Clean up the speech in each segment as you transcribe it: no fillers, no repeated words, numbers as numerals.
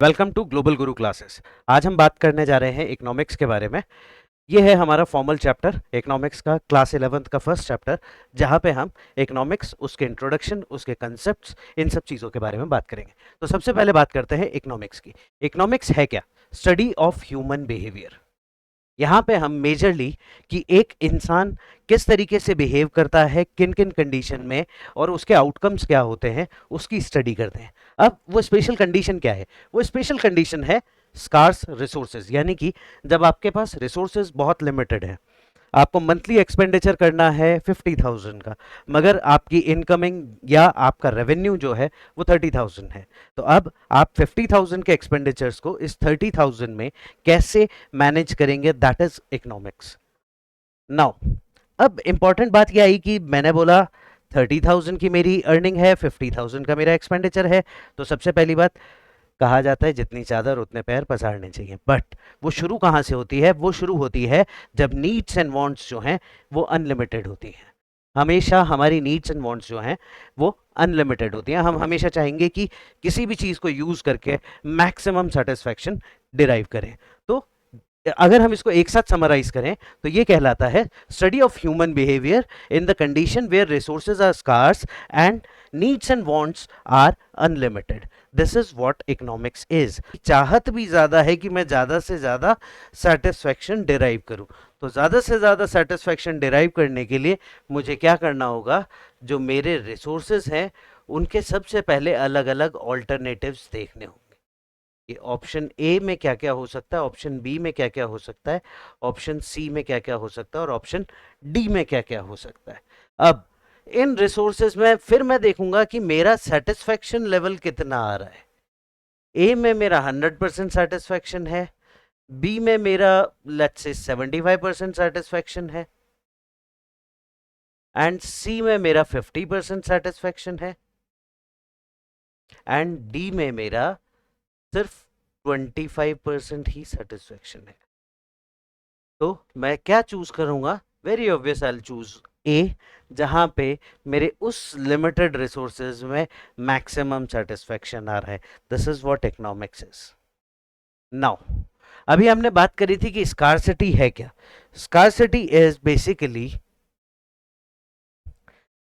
Welcome to global Guru classes. आज हम बात करने जा रहे हैं इकोनॉमिक्स के बारे में। ये है हमारा फॉर्मल चैप्टर इकोनॉमिक्स का, क्लास 11th का फर्स्ट चैप्टर, जहाँ पे हम इकोनॉमिक्स, उसके इंट्रोडक्शन, उसके कंसेप्ट्स, इन सब चीज़ों के बारे में बात करेंगे। तो सबसे पहले बात करते हैं इकोनॉमिक्स की। इकोनॉमिक्स है क्या? Study of human behaviour. यहाँ पे हम मेजरली कि एक इंसान किस तरीके से बिहेव करता है, किन किन कंडीशन में, और उसके आउटकम्स क्या होते हैं, उसकी स्टडी करते हैं। अब वो स्पेशल कंडीशन क्या है? वो स्पेशल कंडीशन है स्कार्स रिसोर्सेज, यानी कि जब आपके पास रिसोर्सेज बहुत लिमिटेड है, आपको मंथली एक्सपेंडिचर करना है 50,000 का, मगर आपकी इनकमिंग या आपका रेवेन्यू जो है वो 30,000 है। तो अब आप 50,000 के एक्सपेंडिचर्स को इस 30,000 में कैसे मैनेज करेंगे, दैट इज इकोनॉमिक्स। नाउ अब इंपॉर्टेंट बात क्या आई कि मैंने बोला 30,000 की मेरी अर्निंग है, 50,000 का मेरा एक्सपेंडिचर है। तो सबसे पहली बात, कहा जाता है जितनी चादर उतने पैर पसारने चाहिए, बट वो शुरू कहाँ से होती है? वो शुरू होती है जब नीड्स एंड वांट्स जो हैं वो अनलिमिटेड होती हैं। हमेशा हमारी नीड्स एंड वांट्स जो हैं वो अनलिमिटेड होती हैं। हम हमेशा चाहेंगे कि किसी भी चीज़ को यूज़ करके मैक्सिमम सेटिस्फैक्शन डिराइव करें। तो अगर हम इसको एक साथ समराइज करें तो ये कहलाता है study of human behaviour in the condition where resources are scarce and needs and wants are unlimited. This is what economics is. चाहत भी ज्यादा है कि मैं ज्यादा से ज्यादा सेटिस्फैक्शन डिराइव करूं, तो ज्यादा से ज्यादा सेटिस्फैक्शन डिराइव करने के लिए मुझे क्या करना होगा? जो मेरे रिसोर्सेज हैं उनके सबसे पहले अलग अलग ऑल्टरनेटिव्स देखने होंगे। ये ऑप्शन ए में क्या क्या हो सकता है, ऑप्शन बी में क्या क्या हो सकता है, ऑप्शन सी में क्या क्या हो सकता है, और ऑप्शन डी में क्या क्या हो सकता है। अब इन रिसोर्सेज में फिर मैं देखूंगा कि मेरा सेटिस्फैक्शन लेवल कितना आ रहा है। ए में मेरा 100% सेटिस्फैक्शन है, बी में मेरा लेट्स से 75% सेटिस्फैक्शन है, एंड सी में मेरा 50% सेटिस्फैक्शन है, एंड डी में मेरा सिर्फ 25% ही सेटिस्फैक्शन है। तो मैं क्या चूज करूंगा? Very obvious, I choose a, जहां पे मेरे उस लिमिटेड रिसोर्सेज में मैक्सिमम सेटिस्फैक्शन आ रहा है। This is what economics is. Now अभी हमने बात करी थी कि स्कार्सिटी है क्या। स्कार्सिटी इज बेसिकली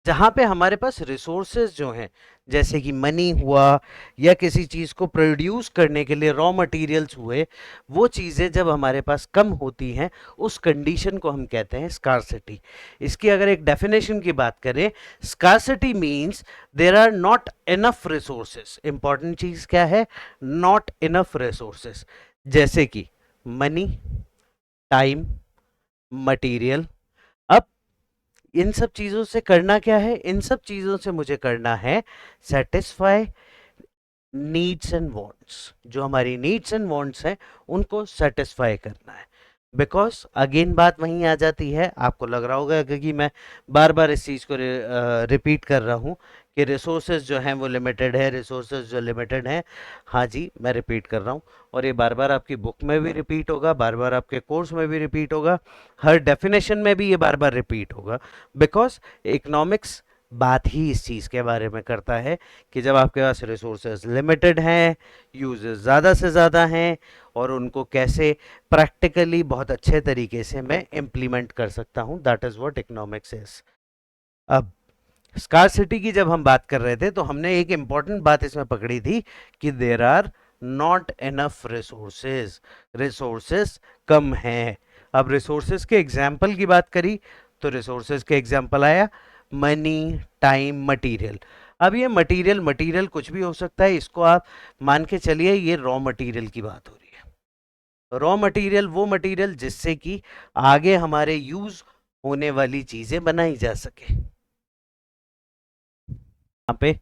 जहां पे हमारे पास रिसोर्सेज जो हैं, जैसे कि मनी हुआ या किसी चीज को प्रोड्यूस करने के लिए रॉ मटेरियल्स हुए, वो चीजें जब हमारे पास कम होती हैं उस कंडीशन को हम कहते हैं स्कार्सिटी। इसकी अगर एक डेफिनेशन की बात करें, scarcity means there are not enough resources. Important चीज क्या है? नॉट इनफ रिसोर्सेज, जैसे कि मनी, टाइम, मटेरियल। अब इन सब चीज़ों से करना क्या है? इन सब चीज़ों से मुझे करना है सेटिस्फाई नीड्स एंड वांट्स। जो हमारी नीड्स एंड वांट्स हैं उनको सेटिस्फाई करना है। बिकॉज अगेन बात वहीं आ जाती है, आपको लग रहा होगा क्योंकि मैं बार बार इस चीज़ को रिपीट कर रहा हूँ कि रिसोर्सेज जो हैं वो लिमिटेड है, रिसोर्सेज जो लिमिटेड हैं। हाँ जी, मैं रिपीट कर रहा हूँ, और ये बार बार आपकी बुक में भी रिपीट होगा, बार बार आपके कोर्स में भी रिपीट होगा, हर डेफिनेशन में भी ये बार बार रिपीट होगा। बिकॉज इकोनॉमिक्स बात ही इस चीज़ के बारे में करता है कि जब आपके पास रिसोर्सेज लिमिटेड हैं, यूजेस ज़्यादा से ज़्यादा हैं, और उनको कैसे प्रैक्टिकली बहुत अच्छे तरीके से मैं इम्प्लीमेंट कर सकता हूँ, that is what economics is. अब स्कार्सिटी की जब हम बात कर रहे थे तो हमने एक इंपॉर्टेंट बात इसमें पकड़ी थी कि there are not enough resources. Resources कम हैं। अब रिसोर्सेज के एग्जाम्पल की बात करी तो रिसोर्सेज के एग्जाम्पल आया मनी, टाइम, मटेरियल। अब ये मटेरियल मटेरियल कुछ भी हो सकता है, इसको आप मान के चलिए ये रॉ मटेरियल की बात हो रही है। रॉ मटेरियल वो मटेरियल जिससे कि आगे हमारे यूज होने वाली चीजें बनाई जा सके। यहाँ पे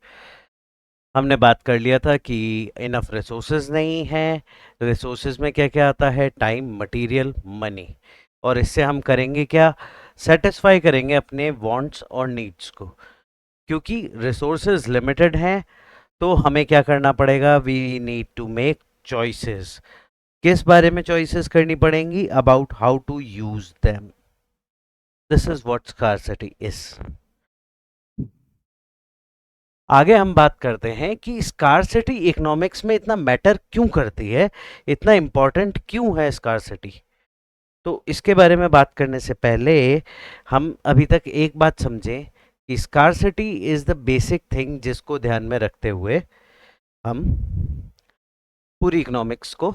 हमने बात कर लिया था कि इनफ रिसोर्सेज नहीं है। रिसोर्सेज में क्या क्या आता है? Time, material, money. और इससे हम करेंगे क्या? सेटिस्फाई करेंगे अपने वांट्स और नीड्स को। क्योंकि रिसोर्सेज लिमिटेड हैं तो हमें क्या करना पड़ेगा? We need to make choices. किस बारे में चॉइसेस करनी पड़ेंगी? About how to use them. This is what scarcity is. आगे हम बात करते हैं कि स्कार्सिटी इकोनॉमिक्स में इतना मैटर क्यों करती है, इतना इम्पोर्टेंट क्यों है स्कार्सिटी। तो इसके बारे में बात करने से पहले हम अभी तक एक बात समझें कि scarcity is the basic thing जिसको ध्यान में रखते हुए हम पूरी इकोनॉमिक्स को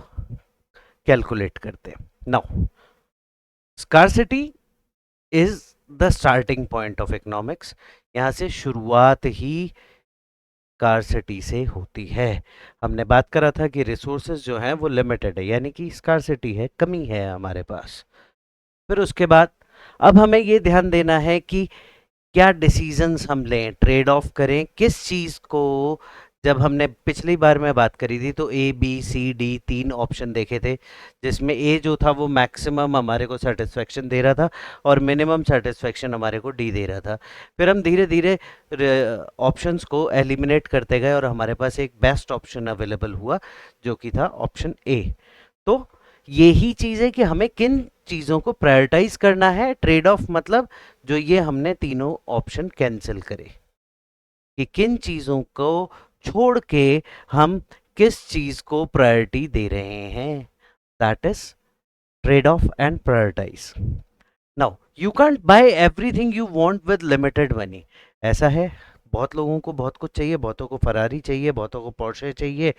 कैलकुलेट करते हैं। Now scarcity is the starting point of economics. यहाँ से शुरुआत ही स्कार्सिटी से होती है। हमने बात करा था कि रिसोर्सेज जो हैं वो लिमिटेड है, यानी कि स्कार्सिटी है, कमी है हमारे पास। फिर उसके बाद अब हमें ये ध्यान देना है कि क्या डिसीजंस हम लें, ट्रेड ऑफ करें किस चीज़ को। जब हमने पिछली बार में बात करी थी तो A B C D 3 option देखे थे, जिसमें ए जो था वो मैक्सिमम हमारे को सेटिस्फेक्शन दे रहा था और मिनिमम सेटिस्फेक्शन हमारे को डी दे रहा था। फिर हम धीरे धीरे ऑप्शंस को एलिमिनेट करते गए और हमारे पास एक बेस्ट ऑप्शन अवेलेबल हुआ जो कि था ऑप्शन ए। तो यही चीज़ है कि हमें किन चीज़ों को प्रायोरिटाइज करना है, ट्रेड ऑफ मतलब जो ये हमने तीनों ऑप्शन कैंसिल करे कि किन चीज़ों को छोड़ के हम किस चीज़ को प्रायोरिटी दे रहे हैं। That is trade off and prioritize. Now you can't buy everything you want with limited money. ऐसा है, बहुत लोगों को बहुत कुछ चाहिए, बहुतों को फरारी चाहिए, बहुतों को पोर्शे चाहिए,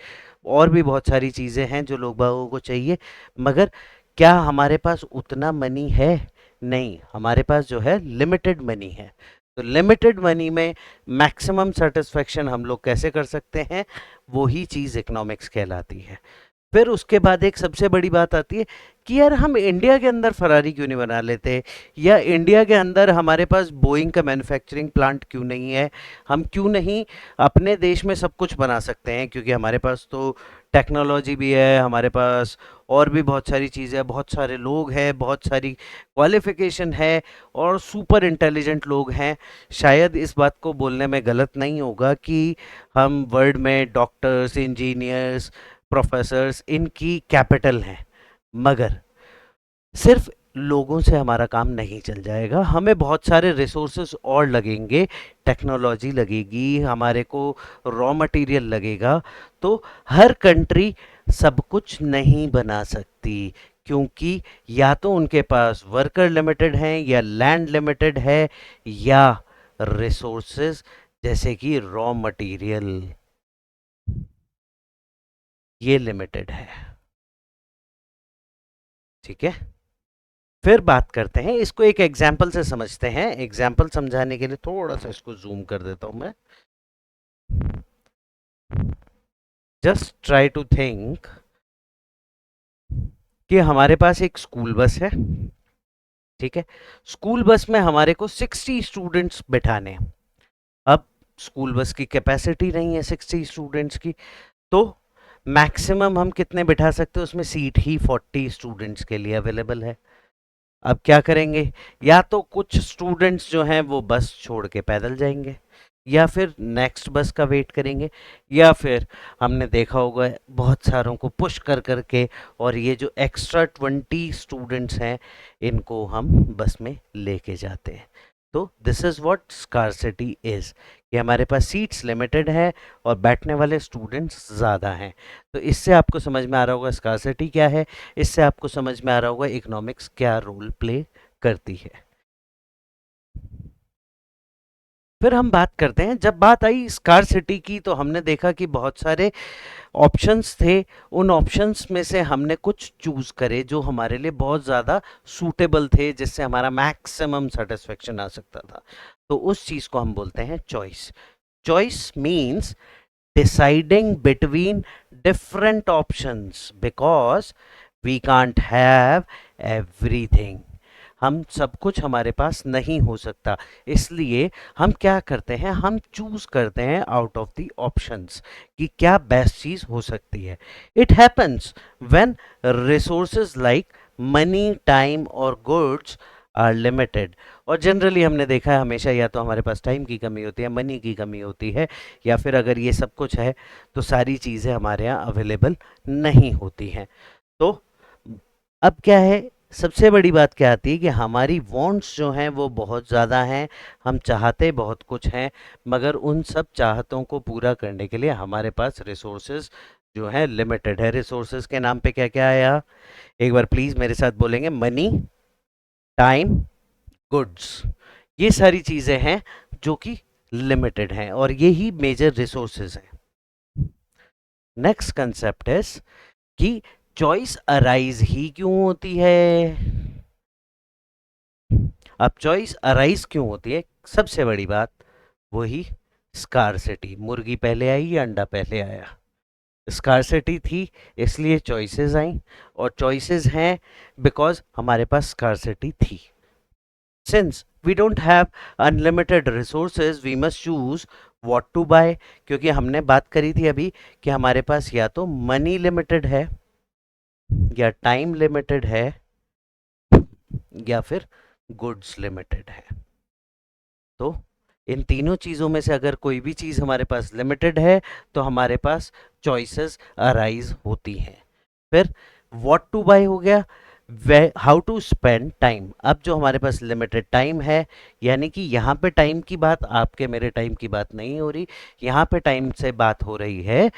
और भी बहुत सारी चीज़ें हैं जो लोग बागों को चाहिए, मगर क्या हमारे पास उतना मनी है? नहीं, हमारे पास जो है लिमिटेड मनी है। तो लिमिटेड मनी में मैक्सिमम सेटिस्फेक्शन हम लोग कैसे कर सकते हैं, वही चीज़ इकोनॉमिक्स कहलाती है। फिर उसके बाद एक सबसे बड़ी बात आती है कि यार हम इंडिया के अंदर फरारी क्यों नहीं बना लेते, या इंडिया के अंदर हमारे पास बोइंग का मैन्युफैक्चरिंग प्लांट क्यों नहीं है, हम क्यों नहीं अपने देश में सब कुछ बना सकते हैं, क्योंकि हमारे पास तो टेक्नोलॉजी भी है, हमारे पास और भी बहुत सारी चीज़ें, बहुत सारे लोग हैं, बहुत सारी क्वालिफिकेशन है और सुपर इंटेलिजेंट लोग हैं। शायद इस बात को बोलने में गलत नहीं होगा कि हम वर्ल्ड में डॉक्टर्स, इंजीनियर्स, प्रोफेसर्स इनकी कैपिटल हैं, मगर सिर्फ लोगों से हमारा काम नहीं चल जाएगा, हमें बहुत सारे रिसोर्सेज और लगेंगे, टेक्नोलॉजी लगेगी, हमारे को रॉ मटेरियल लगेगा। तो हर कंट्री सब कुछ नहीं बना सकती, क्योंकि या तो उनके पास वर्कर लिमिटेड हैं, या लैंड लिमिटेड है, या रिसोर्सेज जैसे कि रॉ मटेरियल ये लिमिटेड है। ठीक है, फिर बात करते हैं, इसको एक एग्जाम्पल से समझते हैं। एग्जाम्पल समझाने के लिए थोड़ा सा इसको जूम कर देता हूं मैं। जस्ट ट्राई टू थिंक कि हमारे पास एक स्कूल बस है। ठीक है, स्कूल बस में हमारे को 60 स्टूडेंट्स बिठाने हैं। अब स्कूल बस की कैपेसिटी नहीं है 60 स्टूडेंट्स की, तो मैक्सिमम हम कितने बिठा सकते हैं, उसमें सीट ही 40 स्टूडेंट्स के लिए अवेलेबल है। अब क्या करेंगे, या तो कुछ स्टूडेंट्स जो हैं वो बस छोड़ के पैदल जाएंगे, या फिर नेक्स्ट बस का वेट करेंगे, या फिर हमने देखा होगा बहुत सारों को पुश कर करके और ये जो एक्स्ट्रा 20 स्टूडेंट्स हैं इनको हम बस में लेके जाते हैं। तो this is what scarcity is, कि हमारे पास सीट्स लिमिटेड है और बैठने वाले स्टूडेंट्स ज़्यादा हैं। तो इससे आपको समझ में आ रहा होगा स्कार्सिटी क्या है, इससे आपको समझ में आ रहा होगा इकोनॉमिक्स क्या रोल प्ले करती है। फिर हम बात करते हैं, जब बात आई स्कार्सिटी की तो हमने देखा कि बहुत सारे ऑप्शंस थे, उन ऑप्शंस में से हमने कुछ चूज करे जो हमारे लिए बहुत ज़्यादा सूटेबल थे, जिससे हमारा मैक्सिमम सेटिस्फेक्शन आ सकता था। तो उस चीज़ को हम बोलते हैं choice. Choice means deciding between different options because we can't have everything। हम सब कुछ हमारे पास नहीं हो सकता, इसलिए हम क्या करते हैं, हम चूज करते हैं आउट ऑफ द ऑप्शंस कि क्या बेस्ट चीज हो सकती है। It happens when resources like money, time और गुड्स आर लिमिटेड। और जनरली हमने देखा है हमेशा या तो हमारे पास टाइम की कमी होती है, मनी की कमी होती है, या फिर अगर ये सब कुछ है तो सारी चीज़ें हमारे यहाँ अवेलेबल नहीं होती हैं। तो अब क्या है, सबसे बड़ी बात क्या आती है कि हमारी वांट्स जो हैं वो बहुत ज़्यादा हैं, हम चाहते बहुत कुछ हैं, मगर उन सब चाहतों को पूरा करने के लिए हमारे पास रिसोर्सेज जो है लिमिटेड है। रिसोर्सेज के नाम पे क्या क्या आया, एक बार प्लीज मेरे साथ बोलेंगे, मनी, टाइम, गुड्स। ये सारी चीजें हैं जो कि लिमिटेड हैं और ये ही मेजर रिसोर्सेज हैं। नेक्स्ट कंसेप्ट है कि चॉइस अराइज ही क्यों होती है। अब चॉइस अराइज क्यों होती है, सबसे बड़ी बात वही स्कार्सिटी, मुर्गी पहले आई या अंडा पहले आया। स्कार्सिटी थी इसलिए चॉइसेस आई, और चॉइसेस हैं बिकॉज हमारे पास स्कार्सिटी थी। Since we don't have unlimited resources we must choose what to buy, क्योंकि हमने बात करी थी अभी कि हमारे पास या तो मनी लिमिटेड है, या टाइम लिमिटेड है, या फिर गुड्स लिमिटेड है। तो इन तीनों चीज़ों में से अगर कोई भी चीज़ हमारे पास लिमिटेड है तो हमारे पास चॉइसेस अराइज होती हैं। फिर व्हाट टू बाय हो गया, way how to spend time. अब जो हमारे पास लिमिटेड टाइम है, यानी कि यहाँ पे टाइम की बात आपके मेरे टाइम की बात नहीं हो रही, यहाँ पे टाइम से बात हो रही है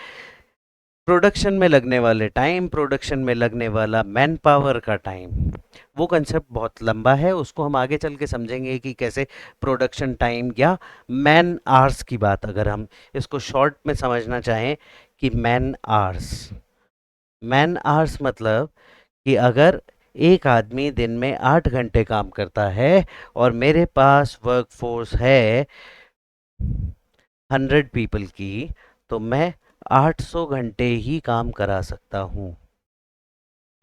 प्रोडक्शन में लगने वाले टाइम, प्रोडक्शन में लगने वाला मैन पावर का टाइम। वो कंसेप्ट बहुत लंबा है, उसको हम आगे चल के समझेंगे कि कैसे प्रोडक्शन टाइम या मैन आवर्स की बात, अगर हम इसको शॉर्ट में समझना चाहें कि मैन आवर्स, मैन आवर्स मतलब कि अगर एक आदमी दिन में 8 घंटे काम करता है और मेरे पास वर्क फोर्स है 100 पीपल की, तो मैं 800 घंटे ही काम करा सकता हूँ।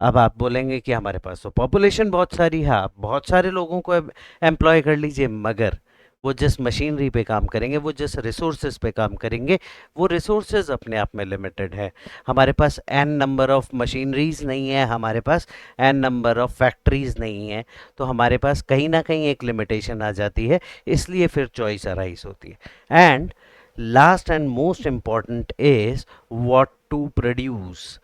अब आप बोलेंगे कि हमारे पास तो पॉपुलेशन बहुत सारी है, आप बहुत सारे लोगों को एम्प्लॉय कर लीजिए, मगर वो जिस मशीनरी पे काम करेंगे, वो जिस रिसोर्सेज पे काम करेंगे, वो रिसोर्सेज अपने आप में लिमिटेड है। हमारे पास एन नंबर ऑफ मशीनरीज नहीं है, हमारे पास एन नंबर ऑफ फैक्ट्रीज नहीं है, तो हमारे पास कहीं ना कहीं एक लिमिटेशन आ जाती है, इसलिए फिर चॉइस अराइज होती है। And last and most important is what to produce.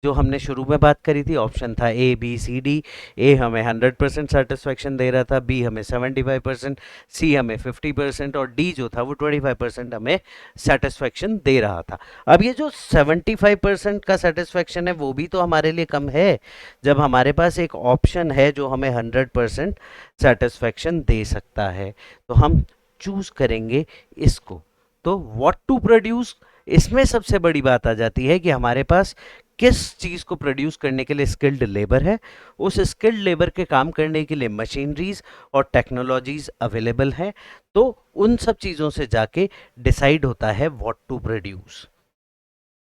जो हमने शुरू में बात करी थी, ऑप्शन था ए बी सी डी। ए हमें 100% सेटिस्फेक्शन दे रहा था, बी हमें 75%, सी हमें 50% और डी जो था वो 25% हमें सेटिस्फेक्शन दे रहा था। अब ये जो 75% का सेटिस्फेक्शन है वो भी तो हमारे लिए कम है, जब हमारे पास एक ऑप्शन है जो हमें 100% सेटिस्फेक्शन दे सकता है, तो हम चूज करेंगे इसको। तो व्हाट टू प्रोड्यूस, इसमें सबसे बड़ी बात आ जाती है कि हमारे पास किस चीज़ को प्रोड्यूस करने के लिए स्किल्ड लेबर है, उस स्किल्ड लेबर के काम करने के लिए मशीनरीज और टेक्नोलॉजीज अवेलेबल हैं, तो उन सब चीज़ों से जाके डिसाइड होता है what to produce.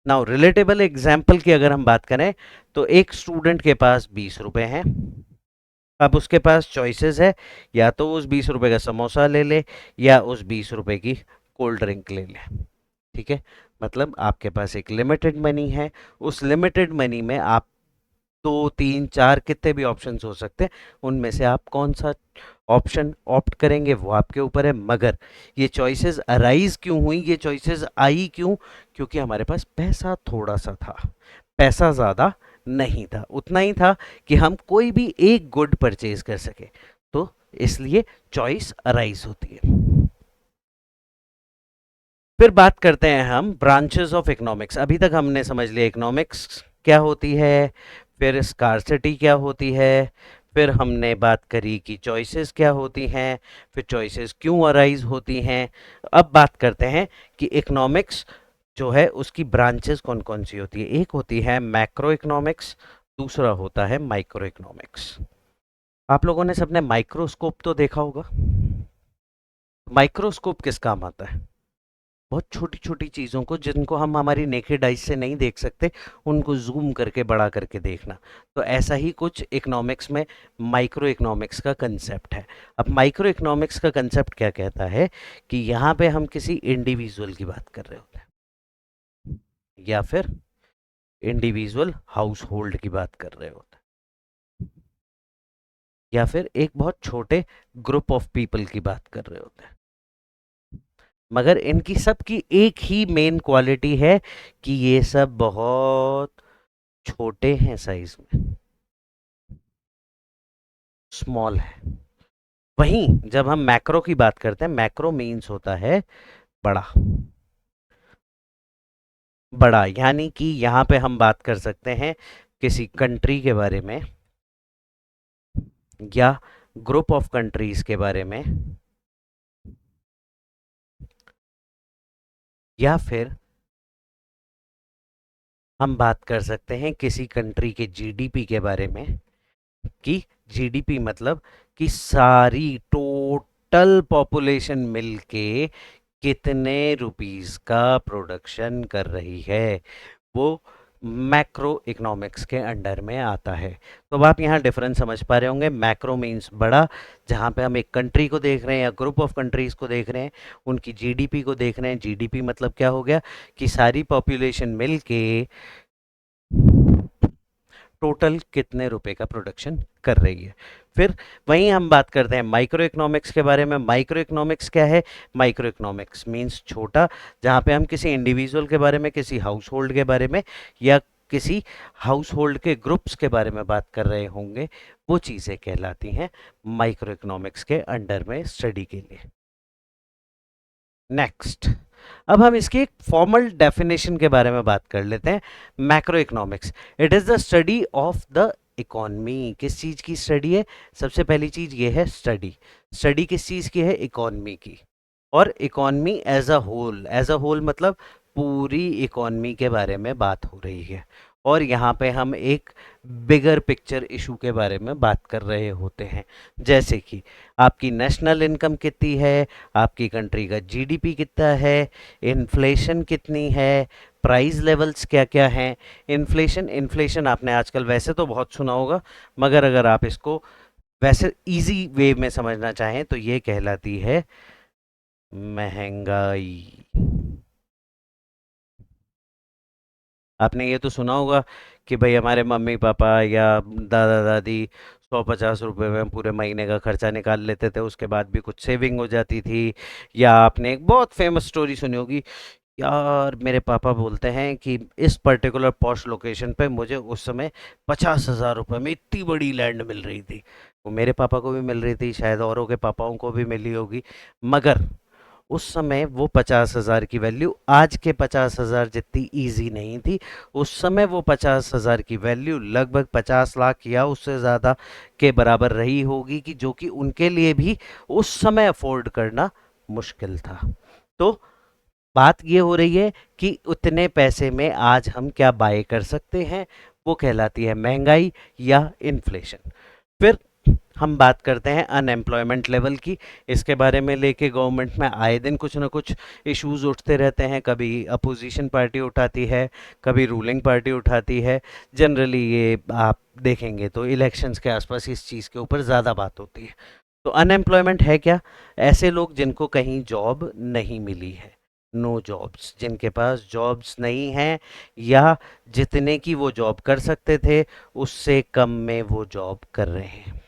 Now relatable example की अगर हम बात करें, तो एक स्टूडेंट के पास 20 रुपए हैं। अब उसके पास चॉइसेस है, या तो उस 20 रुपए का समोसा ले ले, या उस 20 रुपए की कोल्ड ड्रिंक ले ले। ठीक है, मतलब आपके पास एक लिमिटेड मनी है, उस लिमिटेड मनी में आप 2 3 4 कितने भी ऑप्शंस हो सकते हैं, उनमें से आप कौन सा ऑप्शन ऑप्ट करेंगे वो आपके ऊपर है। मगर ये चॉइसेस अराइज क्यों हुई, ये चॉइसेस आई क्यों, क्योंकि हमारे पास पैसा थोड़ा सा था, पैसा ज़्यादा नहीं था, उतना ही था कि हम कोई भी एक गुड परचेज कर सके, तो इसलिए चॉइस अराइज होती है। फिर बात करते हैं हम ब्रांचेस ऑफ इकोनॉमिक्स। अभी तक हमने समझ लिया इकोनॉमिक्स क्या होती है, फिर स्कार्सिटी क्या होती है, फिर हमने बात करी कि चॉइसेस क्या होती हैं, फिर चॉइसेस क्यों अराइज होती हैं। अब बात करते हैं कि इकोनॉमिक्स जो है उसकी ब्रांचेस कौन कौन सी होती है। एक होती है मैक्रो इकोनॉमिक्स, दूसरा होता है माइक्रो इकोनॉमिक्स। आप लोगों ने सबने माइक्रोस्कोप तो देखा होगा। माइक्रोस्कोप किस काम आता है, बहुत छोटी छोटी चीज़ों को जिनको हम हमारी नेकेड आइज से नहीं देख सकते, उनको जूम करके बड़ा करके देखना। तो ऐसा ही कुछ इकोनॉमिक्स में माइक्रो इकोनॉमिक्स का कंसेप्ट है। अब माइक्रो इकोनॉमिक्स का कंसेप्ट क्या कहता है कि यहाँ पे हम किसी इंडिविजुअल की बात कर रहे होते हैं, या फिर इंडिविजुअल हाउस होल्ड की बात कर रहे होते हैं, या फिर एक बहुत छोटे ग्रुप ऑफ पीपल की बात कर रहे होते हैं। मगर इनकी सब की एक ही मेन क्वालिटी है कि ये सब बहुत छोटे हैं साइज में। स्मॉल है। वहीं जब हम मैक्रो की बात करते हैं, मैक्रो मीन्स होता है बड़ा। बड़ा यानी कि यहाँ पे हम बात कर सकते हैं किसी कंट्री के बारे में या ग्रुप ऑफ कंट्रीज के बारे में, या फिर हम बात कर सकते हैं किसी कंट्री के जीडीपी के बारे में, कि जीडीपी मतलब कि सारी टोटल पॉपुलेशन मिलके कितने रुपीस का प्रोडक्शन कर रही है, वो मैक्रो इकोनॉमिक्स के अंडर में आता है। तो अब आप यहाँ डिफरेंस समझ पा रहे होंगे। मैक्रो मीन्स बड़ा, जहाँ पे हम एक कंट्री को देख रहे हैं या ग्रुप ऑफ कंट्रीज को देख रहे हैं, उनकी जीडीपी को देख रहे हैं। जीडीपी मतलब क्या हो गया कि सारी पॉपुलेशन मिल के टोटल कितने रुपए का प्रोडक्शन कर रही है। फिर वहीं हम बात करते हैं माइक्रो इकोनॉमिक्स के बारे में। माइक्रो इकोनॉमिक्स क्या है? माइक्रो इकोनॉमिक्स मीन्स छोटा, जहाँ पे हम किसी इंडिविजुअल के बारे में, किसी हाउस होल्ड के बारे में या किसी हाउस होल्ड के ग्रुप्स के बारे में बात कर रहे होंगे, वो चीज़ें कहलाती हैं माइक्रो इकोनॉमिक्स के अंडर में स्टडी के लिए। नेक्स्ट, अब हम इसकी एक फॉर्मल डेफिनेशन के बारे में बात कर लेते हैं। Macro economics, it is the study of the economy. किस चीज़ की स्टडी है? सबसे पहली चीज़ ये है स्टडी। स्टडी किस चीज़ की है? इकोनॉमी की। और इकोनॉमी एज अ होल मतलब पूरी इकोनॉमी के बारे में बात हो रही है। और यहाँ पे हम एक बिगर पिक्चर इशू के बारे में बात कर रहे होते हैं, जैसे कि आपकी नेशनल इनकम कितनी है, आपकी कंट्री का जीडीपी कितना है, इन्फ्लेशन कितनी है, प्राइस लेवल्स क्या क्या हैं। इन्फ्लेशन इन्फ्लेशन आपने आजकल वैसे तो बहुत सुना होगा, मगर अगर आप इसको वैसे इजी वे में समझना चाहें तो ये कहलाती है महंगाई। आपने ये तो सुना होगा कि भाई हमारे मम्मी पापा या दादा दादी 150 रुपये में पूरे महीने का खर्चा निकाल लेते थे, उसके बाद भी कुछ सेविंग हो जाती थी। या आपने एक बहुत फेमस स्टोरी सुनी होगी, यार मेरे पापा बोलते हैं कि इस पर्टिकुलर पॉश लोकेशन पे मुझे उस समय 50,000 रुपये में इतनी बड़ी लैंड मिल रही थी। वो मेरे पापा को भी मिल रही थी, शायद औरों के पापाओं को भी मिली होगी, मगर उस समय वो 50,000 की वैल्यू आज के 50,000 जितनी इजी नहीं थी। उस समय वो 50,000 की वैल्यू लगभग 50 लाख या उससे ज़्यादा के बराबर रही होगी, कि जो कि उनके लिए भी उस समय अफोर्ड करना मुश्किल था। तो बात ये हो रही है कि उतने पैसे में आज हम क्या बाय कर सकते हैं, वो कहलाती है महंगाई या इन्फ्लेशन। फिर हम बात करते हैं अनएम्प्लॉयमेंट लेवल की। इसके बारे में लेके गवर्नमेंट में आए दिन कुछ ना कुछ इश्यूज उठते रहते हैं। कभी अपोजिशन पार्टी उठाती है, कभी रूलिंग पार्टी उठाती है। जनरली ये आप देखेंगे तो इलेक्शंस के आसपास इस चीज़ के ऊपर ज़्यादा बात होती है। तो अनएम्प्लॉयमेंट है क्या? ऐसे लोग जिनको कहीं जॉब नहीं मिली है, नो जॉब्स, जिनके पास जॉब्स नहीं हैं या जितने की वो जॉब कर सकते थे उससे कम में वो जॉब कर रहे हैं।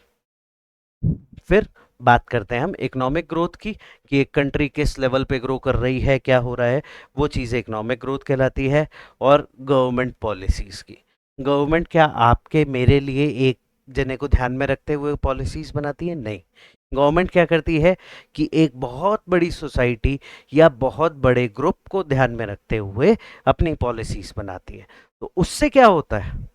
फिर बात करते हैं हम इकोनॉमिक ग्रोथ की, कि एक कंट्री किस लेवल पे ग्रो कर रही है, क्या हो रहा है, वो चीज़ इकोनॉमिक ग्रोथ कहलाती है। और गवर्नमेंट पॉलिसीज़ की, गवर्नमेंट क्या आपके मेरे लिए एक जने को ध्यान में रखते हुए पॉलिसीज़ बनाती है? नहीं। गवर्नमेंट क्या करती है कि एक बहुत बड़ी सोसाइटी या बहुत बड़े ग्रुप को ध्यान में रखते हुए अपनी पॉलिसीज़ बनाती है। तो उससे क्या होता है?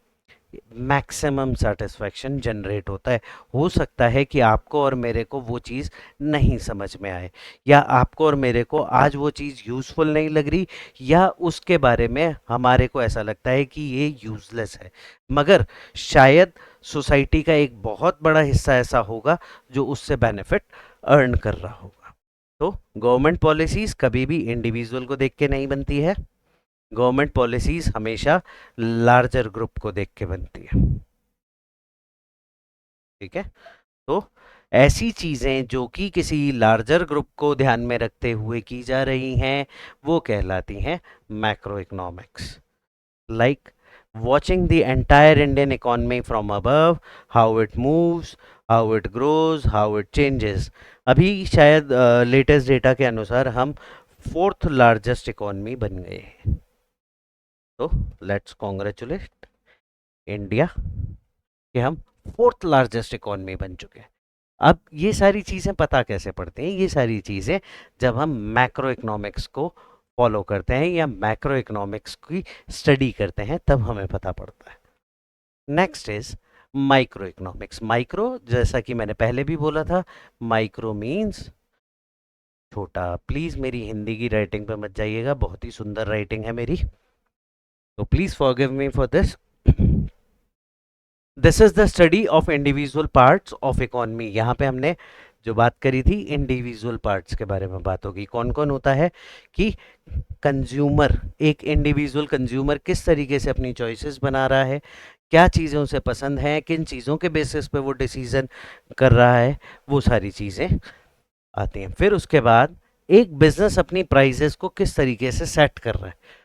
मैक्सिमम सेटिस्फैक्शन जनरेट होता है। हो सकता है कि आपको और मेरे को वो चीज़ नहीं समझ में आए, या आपको और मेरे को आज वो चीज़ यूज़फुल नहीं लग रही, या उसके बारे में हमारे को ऐसा लगता है कि ये यूज़लेस है, मगर शायद सोसाइटी का एक बहुत बड़ा हिस्सा ऐसा होगा जो उससे बेनिफिट अर्न कर रहा होगा। तो गवर्नमेंट पॉलिसीज़ कभी भी इंडिविजुअल को देख के नहीं बनती है, गवर्नमेंट पॉलिसीज हमेशा लार्जर ग्रुप को देख के बनती है। ठीक है, तो ऐसी चीजें जो कि किसी लार्जर ग्रुप को ध्यान में रखते हुए की जा रही हैं, वो कहलाती हैं macro economics. Like watching the entire Indian economy from above, how it moves, how it grows, how it changes। अभी शायद लेटेस्ट डेटा के अनुसार हम फोर्थ लार्जेस्ट इकोनॉमी बन गए हैं। तो लेट्स कॉन्ग्रेचुलेट इंडिया कि हम फोर्थ लार्जेस्ट इकोनॉमी बन चुके हैं। अब ये सारी चीज़ें पता कैसे पड़ती हैं? ये सारी चीज़ें जब हम मैक्रो इकोनॉमिक्स को फॉलो करते हैं या मैक्रो इकोनॉमिक्स की स्टडी करते हैं तब हमें पता पड़ता है। Next is micro economics. Micro, जैसा कि मैंने पहले भी बोला था, माइक्रो मीन्स छोटा। प्लीज मेरी हिंदी की राइटिंग पे मत जाइएगा, बहुत ही सुंदर राइटिंग है मेरी, तो please forgive me for this. This is the study of individual parts of economy. यहाँ पे हमने जो बात करी थी इंडिविजुअल पार्ट्स के बारे में बात होगी। कौन कौन होता है कि कंज्यूमर, एक इंडिविजुअल कंज्यूमर किस तरीके से अपनी चॉइसेस बना रहा है, क्या चीज़ें उसे पसंद हैं, किन चीज़ों के बेसिस पे वो डिसीजन कर रहा है, वो सारी चीज़ें आती हैं। फिर उसके बाद एक बिजनेस अपनी प्राइजेस को किस तरीके से सेट कर रहा है।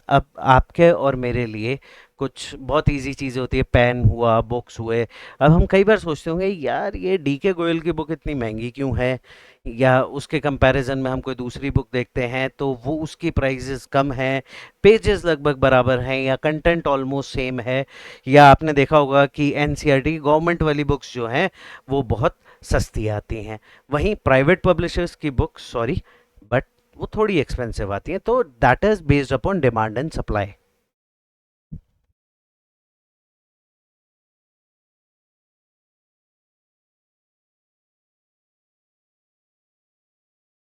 अब आपके और मेरे लिए कुछ बहुत इजी चीज़ें होती है, पेन हुआ, बुक्स हुए। अब हम कई बार सोचते होंगे यार ये डीके गोयल की बुक इतनी महंगी क्यों है, या उसके कंपैरिजन में हम कोई दूसरी बुक देखते हैं तो वो उसकी प्राइसेस कम है, पेजेस लगभग बराबर हैं या कंटेंट ऑलमोस्ट सेम है। या आपने देखा होगा कि एनसीईआरटी गवर्नमेंट वाली बुक्स जो हैं वो बहुत सस्ती आती हैं, वहीं प्राइवेट पब्लिशर्स की बुक्स, सॉरी बट वो थोड़ी एक्सपेंसिव आती हैं। तो that is based upon demand and supply.